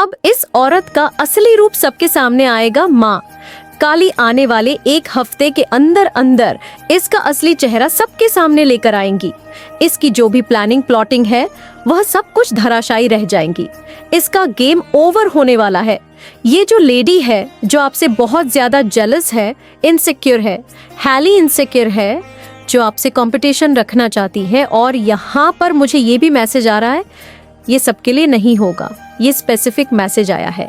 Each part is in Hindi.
अब इस औरत का असली रूप सबके सामने आएगा माँ। काली आने वाले एक हफ्ते के अंदर अंदर इसका असली चेहरा सबके सामने लेकर आएंगी। इसकी जो भी प्लानिंग प्लॉटिंग है वह सब कुछ धराशायी रह जाएंगी। इसका गेम ओवर होने वाला है। ये जो लेडी है जो आपसे बहुत ज्यादा जेलस है, इनसिक्योर है, हाईली इनसिक्योर है, जो आपसे कंपटीशन रखना चाहती है, और यहाँ पर मुझे ये भी मैसेज आ रहा है ये सबके लिए नहीं होगा, ये स्पेसिफिक मैसेज आया है।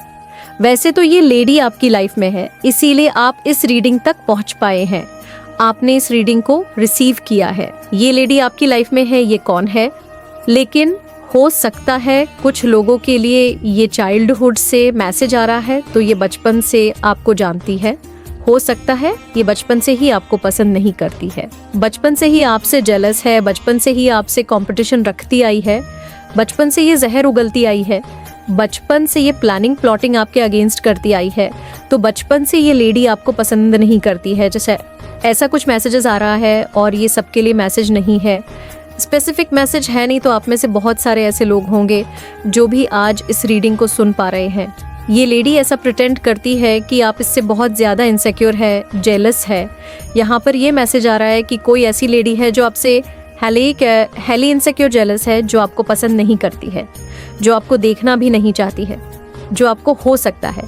वैसे तो ये लेडी आपकी लाइफ में है, इसीलिए आप इस रीडिंग तक पहुंच पाए हैं, आपने इस रीडिंग को रिसीव किया है। ये लेडी आपकी लाइफ में है, ये कौन है? लेकिन हो सकता है कुछ लोगों के लिए ये चाइल्डहुड से मैसेज आ रहा है, तो ये बचपन से आपको जानती है। हो सकता है ये बचपन से ही आपको पसंद नहीं करती है, बचपन से ही आपसे जेलस है, बचपन से ही आपसे कंपटीशन रखती आई है, बचपन से ये जहर उगलती आई है, बचपन से ये प्लानिंग प्लॉटिंग आपके अगेंस्ट करती आई है। तो बचपन से ये लेडी आपको पसंद नहीं करती है, जैसे ऐसा कुछ मैसेजेस आ रहा है। और ये सबके लिए मैसेज नहीं है, स्पेसिफिक मैसेज है नहीं, तो आप में से बहुत सारे ऐसे लोग होंगे जो भी आज इस रीडिंग को सुन पा रहे हैं। ये लेडी ऐसा प्रिटेंड करती है कि आप इससे बहुत ज़्यादा इनसिक्योर है, जेलस है। यहाँ पर ये मैसेज आ रहा है कि कोई ऐसी लेडी है जो आपसे हैली इनसिक्योर जेलस है, जो आपको पसंद नहीं करती है, जो आपको देखना भी नहीं चाहती है, जो आपको हो सकता है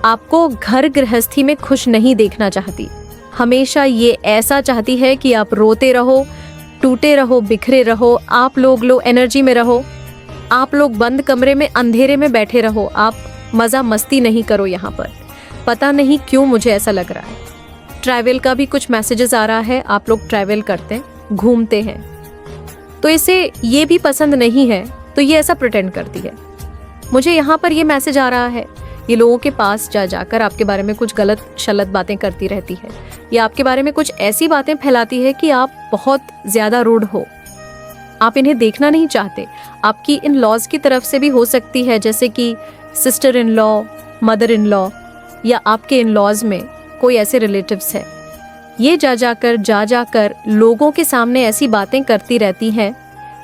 आपको घर गृहस्थी में खुश नहीं देखना चाहती। हमेशा ये ऐसा चाहती है कि आप रोते रहो, टूटे रहो, बिखरे रहो, आप लोग लो एनर्जी में रहो, आप लोग बंद कमरे में अंधेरे में बैठे रहो, आप मज़ा मस्ती नहीं करो। यहाँ पर पता नहीं क्यों मुझे ऐसा लग रहा है। ट्रैवल का भी कुछ मैसेजेस आ रहा है, आप लोग ट्रैवल करते हैं, घूमते हैं, तो इसे ये भी पसंद नहीं है, तो ये ऐसा प्रिटेंड करती है। मुझे यहाँ पर ये मैसेज आ रहा है, ये लोगों के पास जाकर आपके बारे में कुछ गलत शलत बातें करती रहती है, या आपके बारे में कुछ ऐसी बातें फैलाती है कि आप बहुत ज़्यादा रूड हो, आप इन्हें देखना नहीं चाहते। आपकी इन लॉज की तरफ से भी हो सकती है, जैसे कि sister in law, mother in law, या आपके इन लॉज में कोई ऐसे रिलेटिव्स है। ये जा जाकर लोगों के सामने ऐसी बातें करती रहती हैं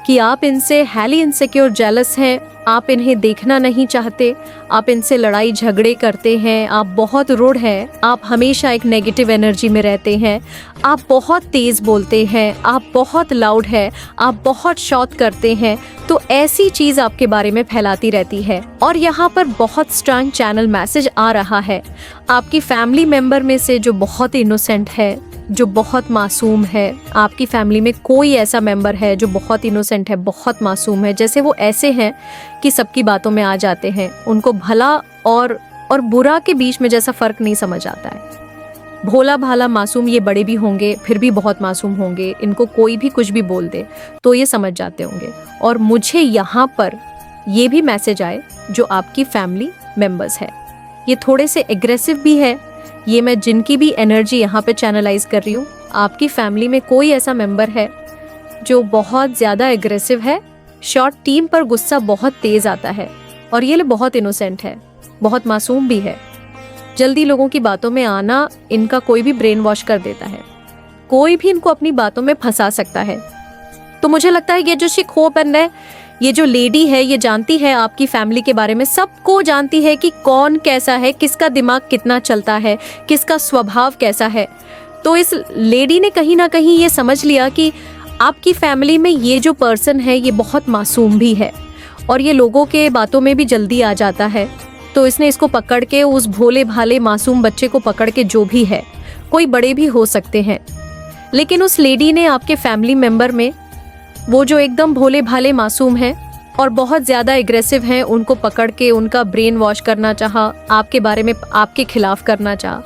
कि आप इनसे हाईली इनसिक्योर जेलस हैं, आप इन्हें देखना नहीं चाहते, आप इनसे लड़ाई झगड़े करते हैं, आप बहुत रूड हैं, आप हमेशा एक नेगेटिव एनर्जी में रहते हैं, आप बहुत तेज़ बोलते हैं, आप बहुत लाउड है, आप बहुत शॉट करते हैं। तो ऐसी चीज़ आपके बारे में फैलाती रहती है। और यहाँ पर बहुत स्ट्रांग चैनल मैसेज आ रहा है, आपकी फैमिली मेम्बर में से जो बहुत इनोसेंट है, जो बहुत मासूम है, आपकी फैमिली में कोई ऐसा मेंबर है जो बहुत इनोसेंट है, बहुत मासूम है, जैसे वो ऐसे हैं कि सबकी बातों में आ जाते हैं, उनको भला और बुरा के बीच में जैसा फ़र्क नहीं समझ आता है। भोला भाला मासूम ये बड़े भी होंगे, फिर भी बहुत मासूम होंगे, इनको कोई भी कुछ भी बोल दे तो ये समझ जाते होंगे। और मुझे यहाँ पर ये भी मैसेज आए जो आपकी फैमिली मेम्बर्स है, ये थोड़े से एग्रेसिव भी है। ये मैं जिनकी भी एनर्जी यहाँ पे चैनलाइज कर रही हूँ, आपकी फैमिली में कोई ऐसा मेंबर है जो बहुत ज़्यादा एग्रेसिव है, शॉर्ट टीम पर गुस्सा बहुत तेज़ आता है, और ये लोग बहुत इनोसेंट है, बहुत मासूम भी है। जल्दी लोगों की बातों में आना इनका कोई भी ब्रेन वॉश कर देता है, कोई भी इनको अपनी बातों में फंसा सकता है। तो मुझे लगता है ये जो शिखोपन है, ये जो लेडी है, ये जानती है आपकी फैमिली के बारे में, सबको जानती है कि कौन कैसा है, किसका दिमाग कितना चलता है, किसका स्वभाव कैसा है। तो इस लेडी ने कहीं ना कहीं ये समझ लिया कि आपकी फैमिली में ये जो पर्सन है ये बहुत मासूम भी है, और ये लोगों के बातों में भी जल्दी आ जाता है। तो इसने इसको पकड़ के, उस भोले भाले मासूम बच्चे को पकड़ के, जो भी है, कोई बड़े भी हो सकते हैं, लेकिन उस लेडी ने आपके फैमिली मेम्बर में वो जो एकदम भोले भाले मासूम हैं और बहुत ज़्यादा एग्रेसिव हैं, उनको पकड़ के उनका ब्रेन वॉश करना चाहा, आपके बारे में आपके खिलाफ करना चाहा,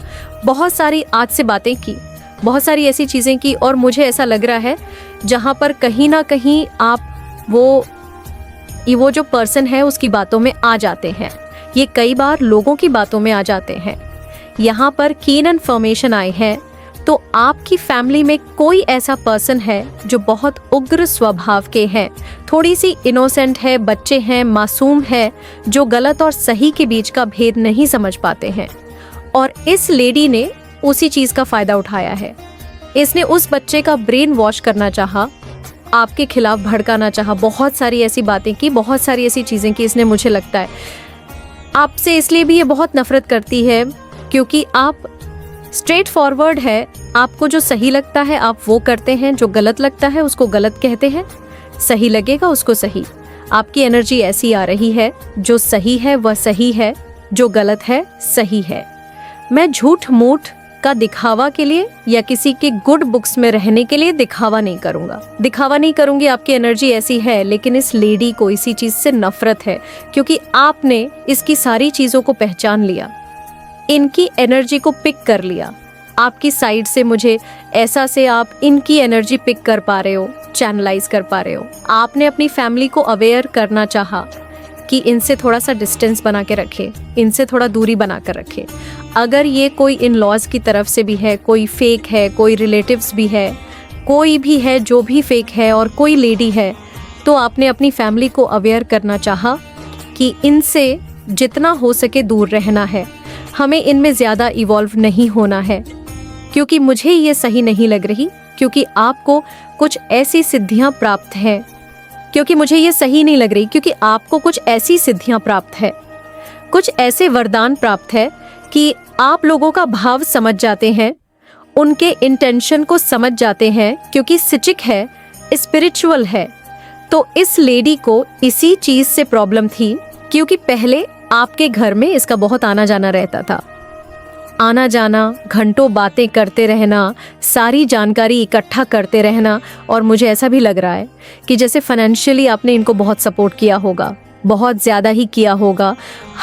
बहुत सारी आज से बातें की, बहुत सारी ऐसी चीज़ें की। और मुझे ऐसा लग रहा है जहाँ पर कहीं ना कहीं आप वो जो पर्सन है उसकी बातों में आ जाते हैं, ये कई बार लोगों की बातों में आ जाते हैं। यहाँ पर कीन इन्फॉर्मेशन आई है, तो आपकी फैमिली में कोई ऐसा पर्सन है जो बहुत उग्र स्वभाव के हैं, थोड़ी सी इनोसेंट है, बच्चे हैं, मासूम है, जो गलत और सही के बीच का भेद नहीं समझ पाते हैं। और इस लेडी ने उसी चीज़ का फ़ायदा उठाया है। इसने उस बच्चे का ब्रेन वॉश करना चाहा, आपके खिलाफ भड़काना चाहा, बहुत सारी ऐसी बातें की, बहुत सारी ऐसी चीज़ें की। इसने, मुझे लगता है आपसे इसलिए भी ये बहुत नफरत करती है क्योंकि आप स्ट्रेट फॉरवर्ड है। आपको जो सही लगता है आप वो करते हैं, जो गलत लगता है उसको गलत कहते हैं, सही लगेगा उसको सही। आपकी एनर्जी ऐसी आ रही है, जो सही है वह सही है, जो गलत है सही है। मैं झूठ मूठ का दिखावा के लिए या किसी के गुड बुक्स में रहने के लिए दिखावा नहीं करूंगा, दिखावा नहीं करूंगी। आपकी एनर्जी ऐसी है, लेकिन इस लेडी को इसी चीज से नफरत है क्योंकि आपने इसकी सारी चीजों को पहचान लिया, इनकी एनर्जी को पिक कर लिया। आपकी साइड से मुझे ऐसा से आप इनकी एनर्जी पिक कर पा रहे हो, चैनलाइज कर पा रहे हो। आपने अपनी फैमिली को अवेयर करना चाहा कि इनसे थोड़ा सा डिस्टेंस बना के रखे, इनसे थोड़ा दूरी बना कर रखे। अगर ये कोई इन लॉज की तरफ से भी है, कोई फेक है, कोई रिलेटिव्स भी है, कोई भी है जो भी फेक है और कोई लेडी है, तो आपने अपनी फैमिली को अवेयर करना चाहा कि इनसे जितना हो सके दूर रहना है, हमें इनमें ज़्यादा इवॉल्व नहीं होना है क्योंकि मुझे ये सही नहीं लग रही, क्योंकि आपको कुछ ऐसी सिद्धियां प्राप्त हैं, क्योंकि मुझे ये सही नहीं लग रही क्योंकि आपको कुछ ऐसी सिद्धियां प्राप्त है, कुछ ऐसे वरदान प्राप्त है कि आप लोगों का भाव समझ जाते हैं, उनके इंटेंशन को समझ जाते हैं क्योंकि सिचिक है, स्पिरिचुअल है। तो इस लेडी को इसी चीज से प्रॉब्लम थी क्योंकि पहले आपके घर में इसका बहुत आना जाना रहता था, आना जाना, घंटों बातें करते रहना, सारी जानकारी इकट्ठा करते रहना। और मुझे ऐसा भी लग रहा है कि जैसे फाइनेंशियली आपने इनको बहुत सपोर्ट किया होगा, बहुत ज़्यादा ही किया होगा,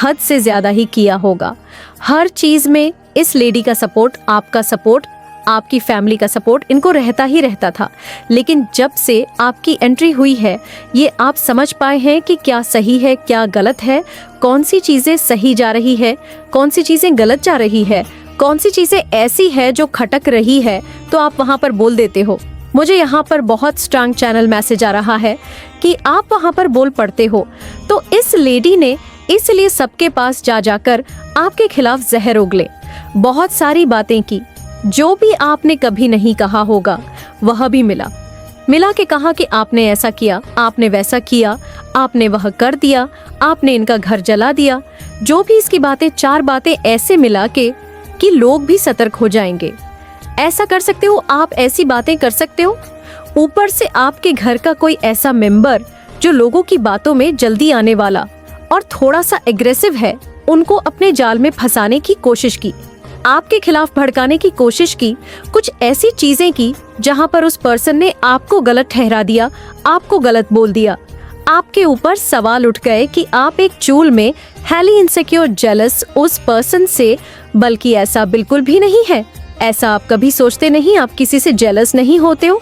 हद से ज़्यादा ही किया होगा। हर चीज़ में इस लेडी का सपोर्ट, आपका सपोर्ट, आपकी फैमिली का सपोर्ट इनको रहता ही रहता था। लेकिन जब से आपकी एंट्री हुई है, ये आप समझ पाए हैं कि क्या सही है, क्या गलत है, कौन सी चीज़ें सही जा रही है, कौन सी चीज़ें गलत जा रही है, कौन सी चीज़ें ऐसी है जो खटक रही है, तो आप वहाँ पर बोल देते हो। मुझे यहाँ पर बहुत स्ट्रांग चैनल मैसेज आ रहा है कि आप वहाँ पर बोल पड़ते हो। तो इस लेडी ने इसलिए सबके पास जा जाकर आपके खिलाफ जहर उगले, बहुत सारी बातें की, जो भी आपने कभी नहीं कहा होगा वह भी मिला के कहा कि आपने ऐसा किया, आपने वैसा किया, आपने वह कर दिया, आपने इनका घर जला दिया। जो भी इसकी बातें, 4 बातें ऐसे मिला के कि लोग भी सतर्क हो जाएंगे। ऐसा कर सकते हो आप, ऐसी बातें कर सकते हो। ऊपर से आपके घर का कोई ऐसा मेंबर जो लोगों की बातों में जल्दी आने वाला और थोड़ा सा एग्रेसिव है, उनको अपने जाल में फंसाने की कोशिश की, आपके खिलाफ भड़काने की कोशिश की, कुछ ऐसी चीजें की जहां पर उस पर्सन ने आपको गलत ठहरा दिया, आपको गलत बोल दिया। आपके ऊपर सवाल उठ गए कि आप एक चूल में हाईली इनसिक्योर, जेलस उस पर्सन से, बल्कि ऐसा बिल्कुल भी नहीं है। ऐसा आप कभी सोचते नहीं, आप किसी से जेलस नहीं होते हो।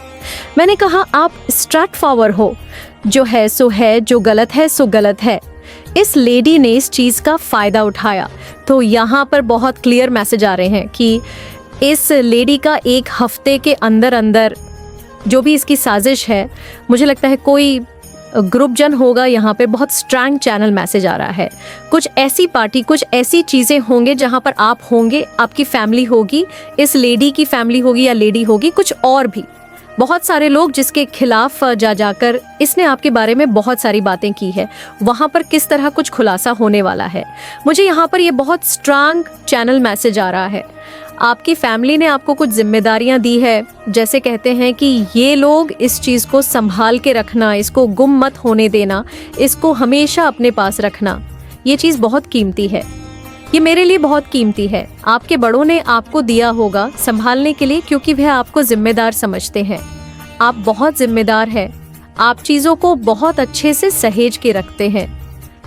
मैंने कहा आप स्ट्रेट फॉरवर्ड हो, जो है सो है, जो गलत है सो गलत है। इस लेडी ने इस चीज का फायदा उठाया। तो यहाँ पर बहुत क्लियर मैसेज आ रहे हैं कि इस लेडी का 1 हफ्ते के अंदर अंदर जो भी इसकी साजिश है, मुझे लगता है कोई ग्रुप जन होगा, यहाँ पे बहुत स्ट्रॉन्ग चैनल मैसेज आ रहा है। कुछ ऐसी पार्टी, कुछ ऐसी चीज़ें होंगे जहाँ पर आप होंगे, आपकी फैमिली होगी, इस लेडी की फैमिली होगी या लेडी होगी, कुछ और भी बहुत सारे लोग जिसके खिलाफ जा जाकर इसने आपके बारे में बहुत सारी बातें की है, वहाँ पर किस तरह कुछ खुलासा होने वाला है। मुझे यहाँ पर ये बहुत स्ट्रॉन्ग चैनल मैसेज आ रहा है। आपकी फैमिली ने आपको कुछ जिम्मेदारियां दी है, जैसे कहते हैं कि ये लोग इस चीज़ को संभाल के रखना, इसको गुम मत होने देना, इसको हमेशा अपने पास रखना। ये चीज़ बहुत कीमती है, ये मेरे लिए बहुत कीमती है। आपके बड़ों ने आपको दिया होगा संभालने के लिए, क्योंकि वह आपको जिम्मेदार समझते हैं। आप बहुत जिम्मेदार हैं, आप चीज़ों को बहुत अच्छे से सहेज के रखते हैं,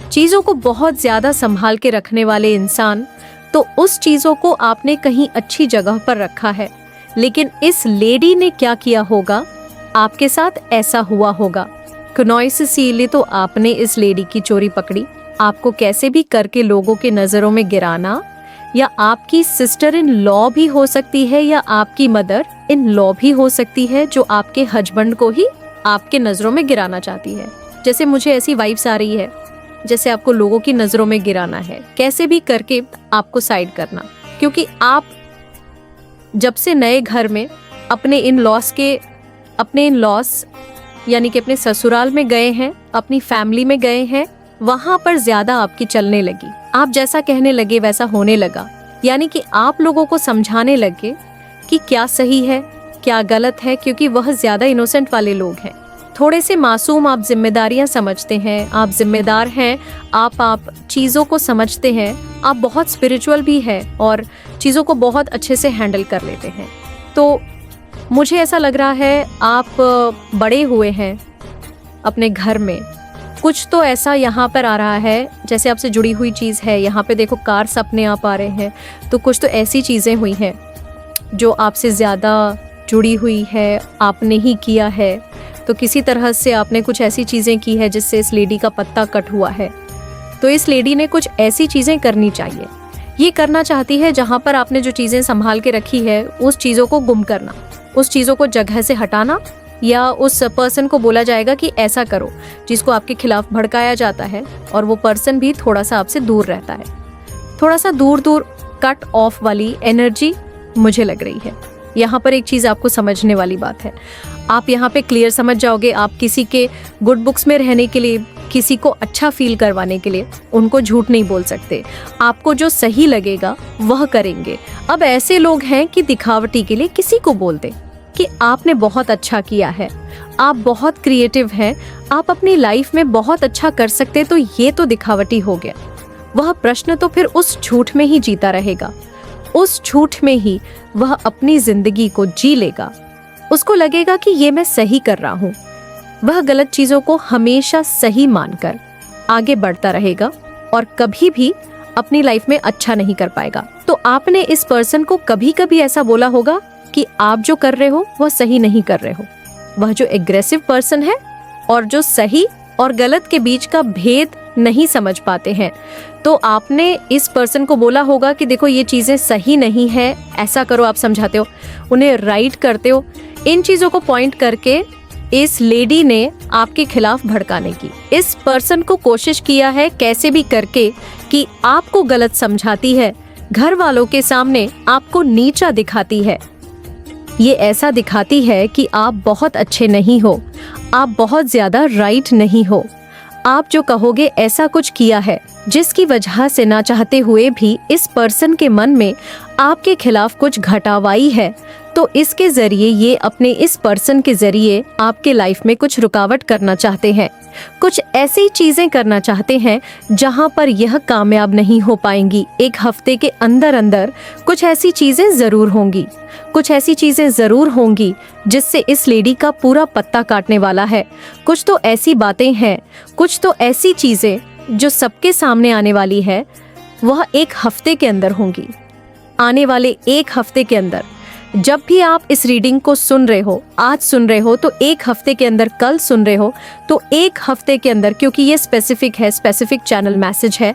चीज़ों को बहुत ज़्यादा संभाल के रखने वाले इंसान। तो उस चीज़ों को आपने कहीं अच्छी जगह पर रखा है। लेकिन इस लेडी ने क्या किया होगा, आपके साथ ऐसा हुआ होगा। कनॉइस सीले तो आपने इस लेडी की चोरी पकड़ी, आपको कैसे भी करके लोगों के नज़रों में गिराना, या आपकी सिस्टर इन लॉ भी हो सकती है या आपकी मदर इन लॉ भी हो सकती है, जो आपके हस्बैंड को ही आपके नज़रों में गिराना चाहती है। जैसे मुझे ऐसी वाइब्स आ रही है जैसे आपको लोगों की नज़रों में गिराना है, कैसे भी करके आपको साइड करना। क्योंकि आप जब से नए घर में अपने इन लॉस यानी कि अपने ससुराल में गए हैं, अपनी फैमिली में गए हैं, वहाँ पर ज़्यादा आपकी चलने लगी। आप जैसा कहने लगे वैसा होने लगा, यानी कि आप लोगों को समझाने लगे कि क्या सही है क्या गलत है, क्योंकि वह ज्यादा इनोसेंट वाले लोग हैं। थोड़े से मासूम आप जिम्मेदारियां समझते हैं, आप जिम्मेदार हैं, आप चीज़ों को समझते हैं, आप बहुत स्पिरिचुअल भी हैं और चीज़ों को बहुत अच्छे से हैंडल कर लेते हैं। तो मुझे ऐसा लग रहा है आप बड़े हुए हैं अपने घर में। कुछ तो ऐसा यहाँ पर आ रहा है जैसे आपसे जुड़ी हुई चीज़ है। यहाँ पे देखो कार्स अपने आप आ रहे हैं, तो कुछ तो ऐसी चीज़ें हुई हैं जो आपसे ज़्यादा जुड़ी हुई है, आपने ही किया है। तो किसी तरह से आपने कुछ ऐसी चीज़ें की है जिससे इस लेडी का पत्ता कट हुआ है। तो इस लेडी ने कुछ ऐसी चीज़ें करनी चाहिए। ये करना चाहती है जहाँ पर आपने जो चीज़ें संभाल के रखी है उस चीज़ों को गुम करना, उस चीज़ों को जगह से हटाना, या उस पर्सन को बोला जाएगा कि ऐसा करो, जिसको आपके खिलाफ भड़काया जाता है और वो पर्सन भी थोड़ा सा आपसे दूर रहता है। थोड़ा सा दूर दूर कट ऑफ वाली एनर्जी मुझे लग रही है। यहाँ पर एक चीज़ आपको समझने वाली बात है, आप यहाँ पे क्लियर समझ जाओगे। आप किसी के गुड बुक्स में रहने के लिए, किसी को अच्छा फील करवाने के लिए उनको झूठ नहीं बोल सकते। आपको जो सही लगेगा वह करेंगे। अब ऐसे लोग हैं कि दिखावटी के लिए किसी को बोल दें कि आपने बहुत अच्छा किया है, आप बहुत क्रिएटिव हैं, आप अपनी लाइफ में बहुत अच्छा कर सकते, तो ये तो दिखावटी हो गया। वह प्रश्न तो फिर उस झूठ में ही जीता रहेगा, उस झूठ में ही वह अपनी जिंदगी को जी लेगा। उसको लगेगा कि ये मैं सही कर रहा हूँ। वह गलत चीजों को हमेशा सही मानकर आगे बढ़ता रहेगा और कभी भी अपनी लाइफ में अच्छा नहीं कर पाएगा। तो आपने इस पर्सन को कभी कभी ऐसा बोला होगा कि आप जो कर रहे हो वह सही नहीं कर रहे हो। वह जो एग्रेसिव पर्सन है और जो सही और गलत के बीच का भेद नहीं समझ पाते हैं, तो आपने इस पर्सन को बोला होगा कि देखो ये चीज़ें सही नहीं है, ऐसा करो। आप समझाते हो, उन्हें राइट करते हो। इन चीज़ों को पॉइंट करके इस लेडी ने आपके खिलाफ भड़काने की, इस पर्सन को कोशिश किया है कैसे भी करके कि आपको गलत समझाती है, घर वालों के सामने आपको नीचा दिखाती है। ये ऐसा दिखाती है कि आप बहुत अच्छे नहीं हो, आप बहुत ज्यादा राइट नहीं हो, आप जो कहोगे ऐसा कुछ किया है, जिसकी वजह से ना चाहते हुए भी इस पर्सन के मन में आपके खिलाफ कुछ घटावाई है। तो इसके जरिए ये अपने इस पर्सन के जरिए आपके लाइफ में कुछ रुकावट करना चाहते हैं, कुछ ऐसी चीजें करना चाहते हैं जहां पर यह कामयाब नहीं हो पाएंगी। एक हफ्ते के अंदर अंदर कुछ ऐसी चीजें जरूर होंगी, कुछ ऐसी चीजें जरूर होंगी जिससे इस लेडी का पूरा पत्ता काटने वाला है। कुछ तो ऐसी बातें हैं, कुछ तो ऐसी चीजें जो सबके सामने आने वाली है, वह एक हफ्ते के अंदर होंगी। आने वाले एक हफ्ते के अंदर जब भी आप इस रीडिंग को सुन रहे हो, आज सुन रहे हो तो एक हफ्ते के अंदर, कल सुन रहे हो तो एक हफ्ते के अंदर, क्योंकि ये स्पेसिफिक है, स्पेसिफिक चैनल मैसेज है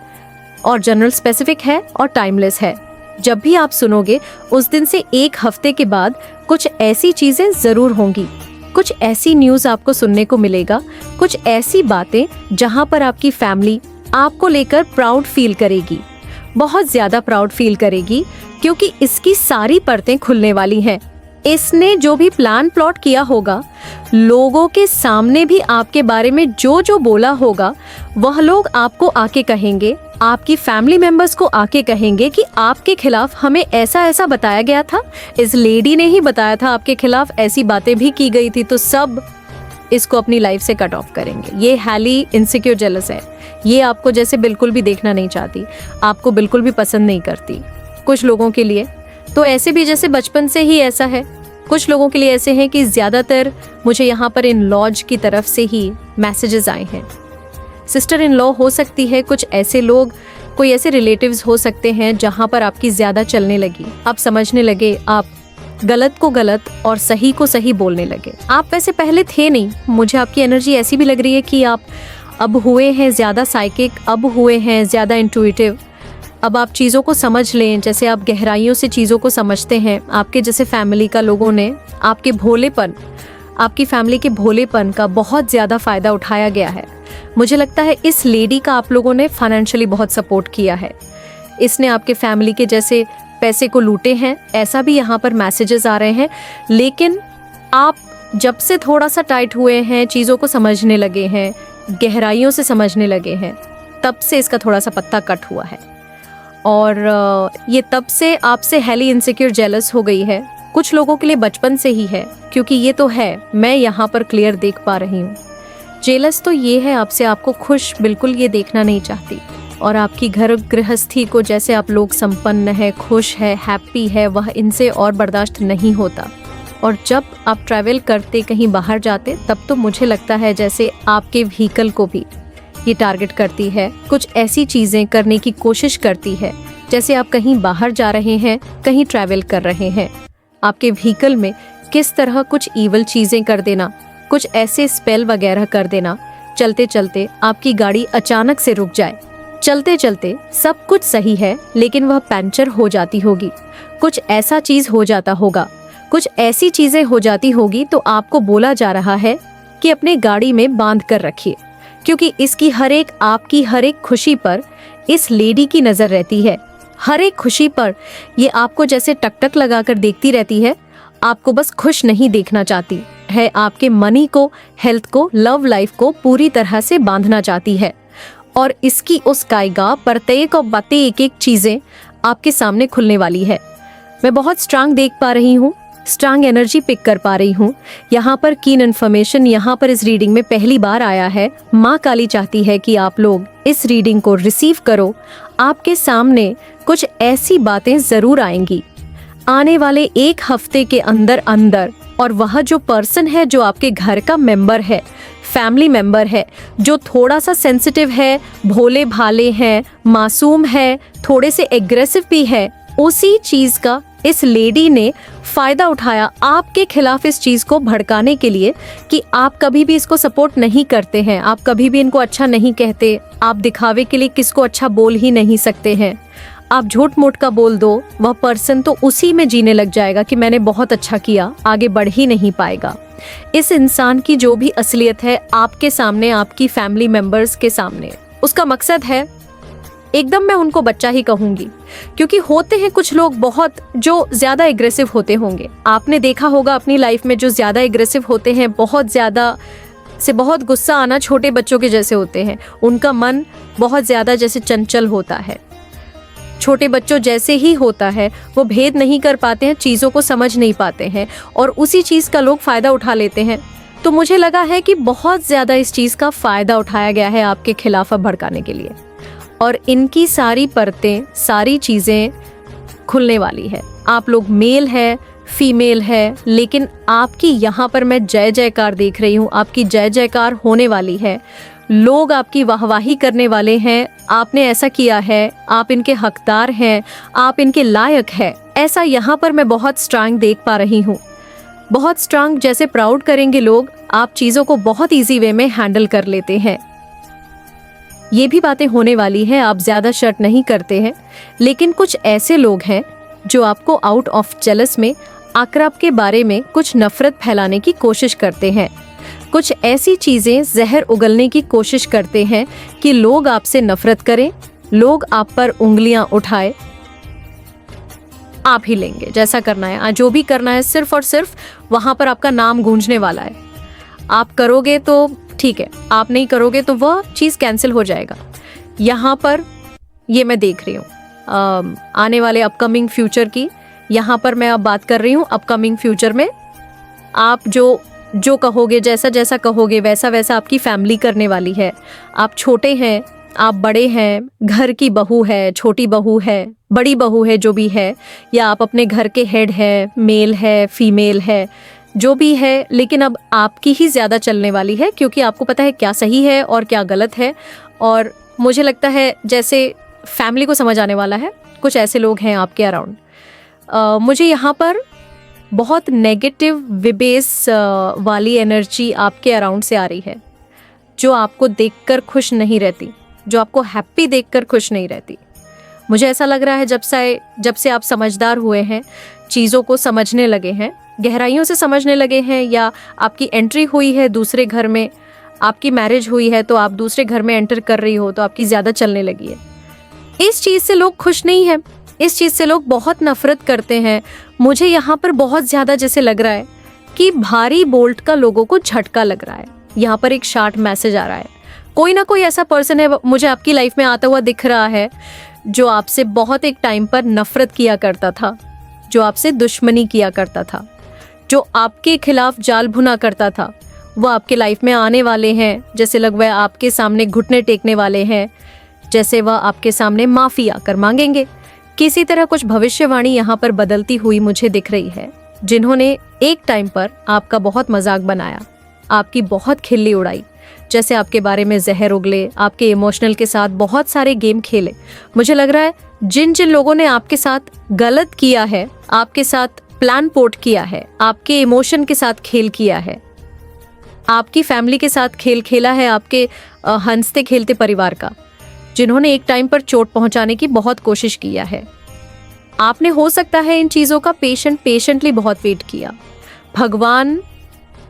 और जनरल स्पेसिफिक है और टाइमलेस है। जब भी आप सुनोगे उस दिन से एक हफ्ते के बाद कुछ ऐसी चीजें जरूर होंगी, कुछ ऐसी न्यूज आपको सुनने को मिलेगा, कुछ ऐसी बातें जहां पर आपकी फैमिली आपको लेकर प्राउड फील करेगी, बहुत ज्यादा प्राउड फील करेगी, क्योंकि इसकी सारी परतें खुलने वाली हैं। इसने जो भी प्लान प्लॉट किया होगा, लोगों के सामने भी आपके बारे में जो जो बोला होगा, वह लोग आपको आके कहेंगे, आपकी फैमिली मेंबर्स को आके कहेंगे कि आपके खिलाफ हमें ऐसा ऐसा बताया गया था, इस लेडी ने ही बताया था आपके खिलाफ ऐसी बातें भी की गई थी। तो सब इसको अपनी लाइफ से कट ऑफ करेंगे। ये हैली इनसिक्योर जेलस है, ये आपको जैसे बिल्कुल भी देखना नहीं चाहती, आपको बिल्कुल भी पसंद नहीं करती। कुछ लोगों के लिए तो ऐसे भी जैसे बचपन से ही ऐसा है, कुछ लोगों के लिए ऐसे हैं कि ज़्यादातर मुझे यहाँ पर इन लॉज की तरफ से ही मैसेजेस आए हैं। सिस्टर इन लॉ हो सकती है, कुछ ऐसे लोग, कोई ऐसे रिलेटिव्स हो सकते हैं जहाँ पर आपकी ज़्यादा चलने लगी, आप समझने लगे, आप गलत को गलत और सही को सही बोलने लगे। आप वैसे पहले थे नहीं, मुझे आपकी एनर्जी ऐसी भी लग रही है कि आप अब हुए हैं ज़्यादा साइकिक, अब हुए हैं ज़्यादा इंट्यूटिव। अब आप चीज़ों को समझ लें, जैसे आप गहराइयों से चीज़ों को समझते हैं। आपके जैसे फैमिली का लोगों ने आपके भोलेपन, आपकी फैमिली के भोलेपन का बहुत ज़्यादा फ़ायदा उठाया गया है। मुझे लगता है इस लेडी का आप लोगों ने फाइनेंशियली बहुत सपोर्ट किया है। इसने आपके फैमिली के जैसे पैसे को लूटे हैं, ऐसा भी यहाँ पर मैसेजेस आ रहे हैं। लेकिन आप जब से थोड़ा सा टाइट हुए हैं, चीज़ों को समझने लगे हैं, गहराइयों से समझने लगे हैं, तब से इसका थोड़ा सा पत्ता कट हुआ है। और ये तब से आपसे हाईली इनसिक्योर जेलस हो गई है। कुछ लोगों के लिए बचपन से ही है, क्योंकि ये तो है, मैं यहाँ पर क्लियर देख पा रही हूँ। जेलस तो ये है आपसे, आपको खुश बिल्कुल ये देखना नहीं चाहती, और आपकी घर गृहस्थी को जैसे आप लोग संपन्न है, खुश है, हैप्पी है, वह इनसे और बर्दाश्त नहीं होता। और जब आप ट्रैवल करते कहीं बाहर जाते, तब तो मुझे लगता है जैसे आपके व्हीकल को भी ये टारगेट करती है, कुछ ऐसी चीज़ें करने की कोशिश करती है जैसे आप कहीं बाहर जा रहे हैं, कहीं ट्रैवल कर रहे हैं। आपके व्हीकल में किस तरह कुछ ईवल चीज़ें कर देना, कुछ ऐसे स्पेल वगैरह कर देना, चलते चलते आपकी गाड़ी अचानक से रुक जाए। चलते चलते सब कुछ सही है, लेकिन वह पंचर हो जाती होगी, कुछ ऐसा चीज़ हो जाता होगा, कुछ ऐसी चीज़ें हो जाती होगी, तो आपको बोला जा रहा है कि अपने गाड़ी में बांध कर रखिए, क्योंकि इसकी आपकी हर एक खुशी पर इस लेडी की नज़र रहती है। हर एक खुशी पर ये आपको जैसे टकटक लगाकर देखती रहती है। आपको बस खुश नहीं देखना चाहती है, आपके मनी को, हेल्थ को, लव लाइफ को पूरी तरह से बांधना चाहती है। और इसकी उस कायगा प्रत्येक और बातें एक चीज़ें आपके सामने खुलने वाली है। मैं बहुत स्ट्रांग देख पा रही हूँ, स्ट्रांग एनर्जी पिक कर पा रही हूँ। यहाँ पर कीन इन्फॉर्मेशन यहाँ पर इस रीडिंग में पहली बार आया है। माँ काली चाहती है कि आप लोग इस रीडिंग को रिसीव करो। आपके सामने कुछ ऐसी बातें ज़रूर आएंगी आने वाले एक हफ्ते के अंदर अंदर। और वह जो पर्सन है, जो आपके घर का मेंबर है, फैमिली मेंबर है, जो थोड़ा सा सेंसिटिव है, भोले भाले हैं, मासूम है, थोड़े से एग्रेसिव भी है, उसी चीज़ का इस लेडी ने फ़ायदा उठाया आपके खिलाफ इस चीज़ को भड़काने के लिए कि आप कभी भी इसको सपोर्ट नहीं करते हैं, आप कभी भी इनको अच्छा नहीं कहते, आप दिखावे के लिए किसको अच्छा बोल ही नहीं सकते हैं। आप झूठ मूठ का बोल दो, वह पर्सन तो उसी में जीने लग जाएगा कि मैंने बहुत अच्छा किया, आगे बढ़ ही नहीं पाएगा। इस इंसान की जो भी असलियत है आपके सामने, आपकी फैमिली मेंबर्स के सामने, उसका मकसद है, एकदम मैं उनको बच्चा ही कहूंगी, क्योंकि होते हैं कुछ लोग बहुत जो ज़्यादा एग्रेसिव होते होंगे। आपने देखा होगा अपनी लाइफ में, जो ज़्यादा एग्रेसिव होते हैं, बहुत ज़्यादा से बहुत गुस्सा आना छोटे बच्चों के जैसे होते हैं। उनका मन बहुत ज़्यादा जैसे चंचल होता है, छोटे बच्चों जैसे ही होता है। वो भेद नहीं कर पाते हैं, चीज़ों को समझ नहीं पाते हैं, और उसी चीज़ का लोग फ़ायदा उठा लेते हैं। तो मुझे लगा है कि बहुत ज़्यादा इस चीज़ का फ़ायदा उठाया गया है आपके खिलाफ भड़काने के लिए, और इनकी सारी परतें, सारी चीज़ें खुलने वाली है। आप लोग मेल है, फीमेल है, लेकिन आपकी यहाँ पर मैं जय जयकार देख रही हूँ, आपकी जय जयकार होने वाली है। लोग आपकी वाहवाही करने वाले हैं, आपने ऐसा किया है, आप इनके हकदार हैं, आप इनके लायक हैं, ऐसा यहाँ पर मैं बहुत स्ट्रांग देख पा रही हूँ। बहुत स्ट्रांग, जैसे प्राउड करेंगे लोग, आप चीज़ों को बहुत ईजी वे में हैंडल कर लेते हैं। ये भी बातें होने वाली है, आप ज़्यादा शर्ट नहीं करते हैं, लेकिन कुछ ऐसे लोग हैं जो आपको आउट ऑफ जेलस में आकर आपके बारे में कुछ नफरत फैलाने की कोशिश करते हैं। कुछ ऐसी चीज़ें जहर उगलने की कोशिश करते हैं कि लोग आपसे नफरत करें, लोग आप पर उंगलियां उठाए। आप ही लेंगे, जैसा करना है, जो भी करना है, सिर्फ और सिर्फ वहाँ पर आपका नाम गूंजने वाला है। आप करोगे तो ठीक है, आप नहीं करोगे तो वह चीज़ कैंसिल हो जाएगा। यहाँ पर ये मैं देख रही हूँ आने वाले अपकमिंग फ्यूचर की। यहाँ पर मैं अब बात कर रही हूँ अपकमिंग फ्यूचर में। आप जो कहोगे, जैसा जैसा कहोगे, वैसा वैसा आपकी फैमिली करने वाली है। आप छोटे हैं, आप बड़े हैं, घर की बहू है, छोटी बहू है, बड़ी बहू है, जो भी है, या आप अपने घर के हेड है, मेल है, फीमेल है, जो भी है, लेकिन अब आपकी ही ज़्यादा चलने वाली है, क्योंकि आपको पता है क्या सही है और क्या गलत है। और मुझे लगता है जैसे फैमिली को समझ आने वाला है, कुछ ऐसे लोग हैं आपके अराउंड। मुझे यहाँ पर बहुत नेगेटिव विबेस वाली एनर्जी आपके अराउंड से आ रही है, जो आपको देखकर खुश नहीं रहती, जो आपको हैप्पी देखकर खुश नहीं रहती। मुझे ऐसा लग रहा है जब से आप समझदार हुए हैं, चीज़ों को समझने लगे हैं, गहराइयों से समझने लगे हैं, या आपकी एंट्री हुई है दूसरे घर में, आपकी मैरिज हुई है तो आप दूसरे घर में एंटर कर रही हो, तो आपकी ज़्यादा चलने लगी है। इस चीज़ से लोग खुश नहीं हैं, इस चीज़ से लोग बहुत नफरत करते हैं। मुझे यहाँ पर बहुत ज़्यादा जैसे लग रहा है कि भारी बोल्ट का लोगों को झटका लग रहा है। यहाँ पर एक शार्ट मैसेज आ रहा है, कोई ना कोई ऐसा पर्सन है मुझे आपकी लाइफ में आता हुआ दिख रहा है जो आपसे बहुत एक टाइम पर नफरत किया करता था, जो आपसे दुश्मनी किया करता था, जो आपके खिलाफ जाल भुना करता था। वो आपके लाइफ में आने वाले हैं, जैसे लग वह आपके सामने घुटने टेकने वाले हैं, जैसे वह आपके सामने माफ़ी आकर मांगेंगे। किसी तरह कुछ भविष्यवाणी यहाँ पर बदलती हुई मुझे दिख रही है, जिन्होंने एक टाइम पर आपका बहुत मजाक बनाया, आपकी बहुत खिल्ली उड़ाई, जैसे आपके बारे में जहर उगले, आपके इमोशनल के साथ बहुत सारे गेम खेले। मुझे लग रहा है जिन जिन लोगों ने आपके साथ गलत किया है, आपके साथ प्लान पोट किया है, आपके इमोशन के साथ खेल किया है, आपकी फैमिली के साथ खेल खेला है, आपके हंसते खेलते परिवार का, जिन्होंने एक टाइम पर चोट पहुंचाने की बहुत कोशिश किया है। आपने हो सकता है इन चीज़ों का पेशेंटली बहुत वेट किया। भगवान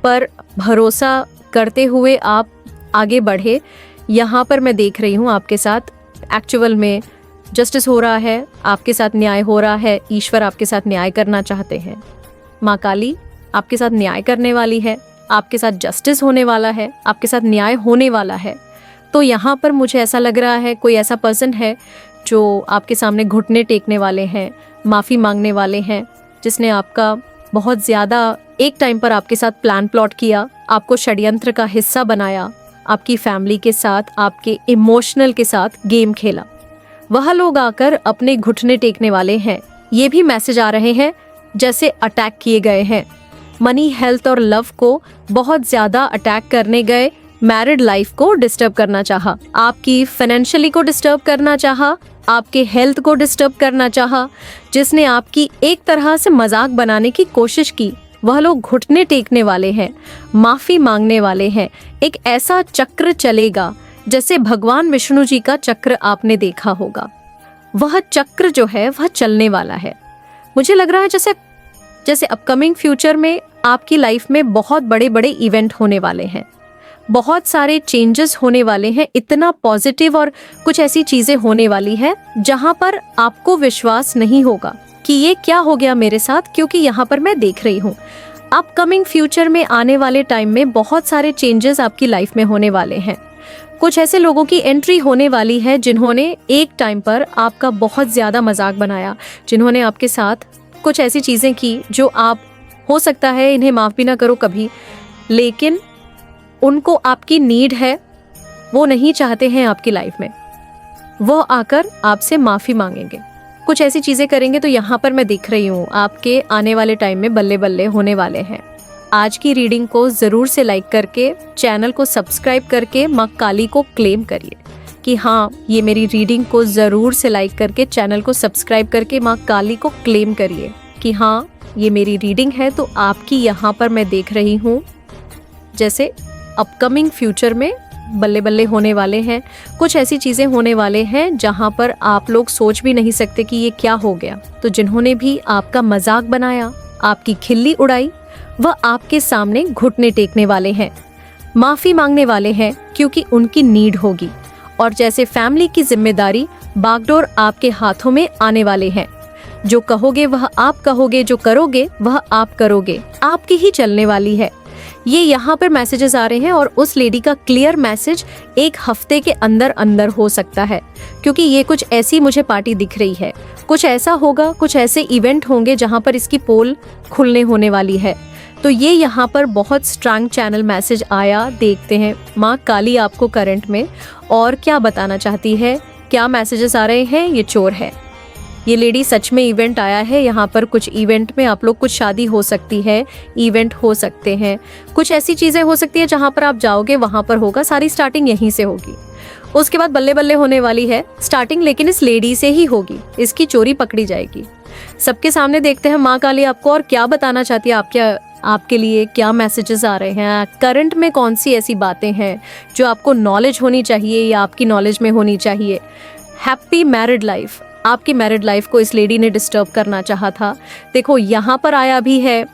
पर भरोसा करते हुए आप आगे बढ़े। यहाँ पर मैं देख रही हूँ आपके साथ एक्चुअल में जस्टिस हो रहा है, आपके साथ न्याय हो रहा है। ईश्वर आपके साथ न्याय करना चाहते हैं। माँ काली आपके साथ न्याय करने वाली है, आपके साथ जस्टिस होने वाला है, आपके साथ न्याय होने वाला है। तो यहाँ पर मुझे ऐसा लग रहा है कोई ऐसा पर्सन है जो आपके सामने घुटने टेकने वाले हैं, माफ़ी मांगने वाले हैं, जिसने आपका बहुत ज़्यादा एक टाइम पर आपके साथ प्लान प्लॉट किया, आपको षड्यंत्र का हिस्सा बनाया, आपकी फैमिली के साथ, आपके इमोशनल के साथ गेम खेला। वह लोग आकर अपने घुटने टेकने वाले हैं। ये भी मैसेज आ रहे हैं जैसे अटैक किए गए हैं। मनी, हेल्थ और लव को बहुत ज़्यादा अटैक करने गए, मैरिड लाइफ को डिस्टर्ब करना चाहा, आपकी फाइनेंशियली को डिस्टर्ब करना चाहा, आपके हेल्थ को डिस्टर्ब करना चाहा, जिसने आपकी एक तरह से मजाक बनाने की कोशिश की, वह लोग घुटने टेकने वाले हैं, माफ़ी मांगने वाले हैं। एक ऐसा चक्र चलेगा जैसे भगवान विष्णु जी का चक्र आपने देखा होगा। वह चक्र जो है वह चलने वाला है। मुझे लग रहा है जैसे अपकमिंग फ्यूचर में आपकी लाइफ में बहुत बड़े बड़े इवेंट होने वाले हैं, बहुत सारे चेंजेस होने वाले हैं, इतना पॉजिटिव, और कुछ ऐसी चीज़ें होने वाली है जहाँ पर आपको विश्वास नहीं होगा कि ये क्या हो गया मेरे साथ, क्योंकि यहाँ पर मैं देख रही हूँ अपकमिंग फ्यूचर में आने वाले टाइम में बहुत सारे चेंजेस आपकी लाइफ में होने वाले हैं। कुछ ऐसे लोगों की एंट्री होने वाली है जिन्होंने एक टाइम पर आपका बहुत ज़्यादा मजाक बनाया, जिन्होंने आपके साथ कुछ ऐसी चीज़ें की जो आप हो सकता है इन्हें माफ़ भी ना करो कभी, लेकिन उनको आपकी नीड है, वो नहीं चाहते हैं आपकी लाइफ में, वो आकर आपसे माफ़ी मांगेंगे, कुछ ऐसी चीज़ें करेंगे। तो यहाँ पर मैं देख रही हूँ आपके आने वाले टाइम में बल्ले बल्ले होने वाले हैं। आज की रीडिंग को ज़रूर से लाइक करके, चैनल को सब्सक्राइब करके माँ काली को क्लेम करिए कि हाँ, ये मेरी रीडिंग को ज़रूर से लाइक करके, चैनल को सब्सक्राइब करके माँ काली को क्लेम करिए कि हाँ, ये मेरी रीडिंग है। तो आपकी यहाँ पर मैं देख रही हूँ जैसे अपकमिंग फ्यूचर में बल्ले बल्ले होने वाले हैं, कुछ ऐसी चीज़ें होने वाले हैं जहाँ पर आप लोग सोच भी नहीं सकते कि ये क्या हो गया। तो जिन्होंने भी आपका मजाक बनाया, आपकी खिल्ली उड़ाई, वह आपके सामने घुटने टेकने वाले हैं, माफ़ी मांगने वाले हैं, क्योंकि उनकी नीड होगी। और जैसे फैमिली की जिम्मेदारी बागडोर आपके हाथों में आने वाले हैं। जो कहोगे वह आप कहोगे, जो करोगे वह आप करोगे, आपकी ही चलने वाली है। ये यहाँ पर मैसेजेस आ रहे हैं और उस लेडी का क्लियर मैसेज एक हफ्ते के अंदर अंदर हो सकता है, क्योंकि ये कुछ ऐसी मुझे पार्टी दिख रही है, कुछ ऐसा होगा, कुछ ऐसे इवेंट होंगे जहाँ पर इसकी पोल खुलने होने वाली है। तो ये यहाँ पर बहुत स्ट्रांग चैनल मैसेज आया। देखते हैं माँ काली आपको करंट में और क्या बताना चाहती है, क्या मैसेजेस आ रहे हैं। ये चोर है, ये लेडी सच में इवेंट आया है। यहाँ पर कुछ इवेंट में आप लोग, कुछ शादी हो सकती है, इवेंट हो सकते हैं, कुछ ऐसी चीज़ें हो सकती है जहाँ पर आप जाओगे वहाँ पर होगा। सारी स्टार्टिंग यहीं से होगी, उसके बाद बल्ले बल्ले होने वाली है स्टार्टिंग, लेकिन इस लेडी से ही होगी, इसकी चोरी पकड़ी जाएगी। सबके सामने देखते हैं माँ काली आपको और क्या बताना चाहती है, आपके लिए क्या मैसेजेस आ रहे हैं, करंट में कौन सी ऐसी बातें हैं जो आपको नॉलेज होनी चाहिए या आपकी नॉलेज में होनी चाहिए। हैप्पी मैरिड लाइफ, आपकी मैरिड लाइफ को इस लेडी ने डिस्टर्ब करना चाहा था। देखो यहाँ पर आया भी है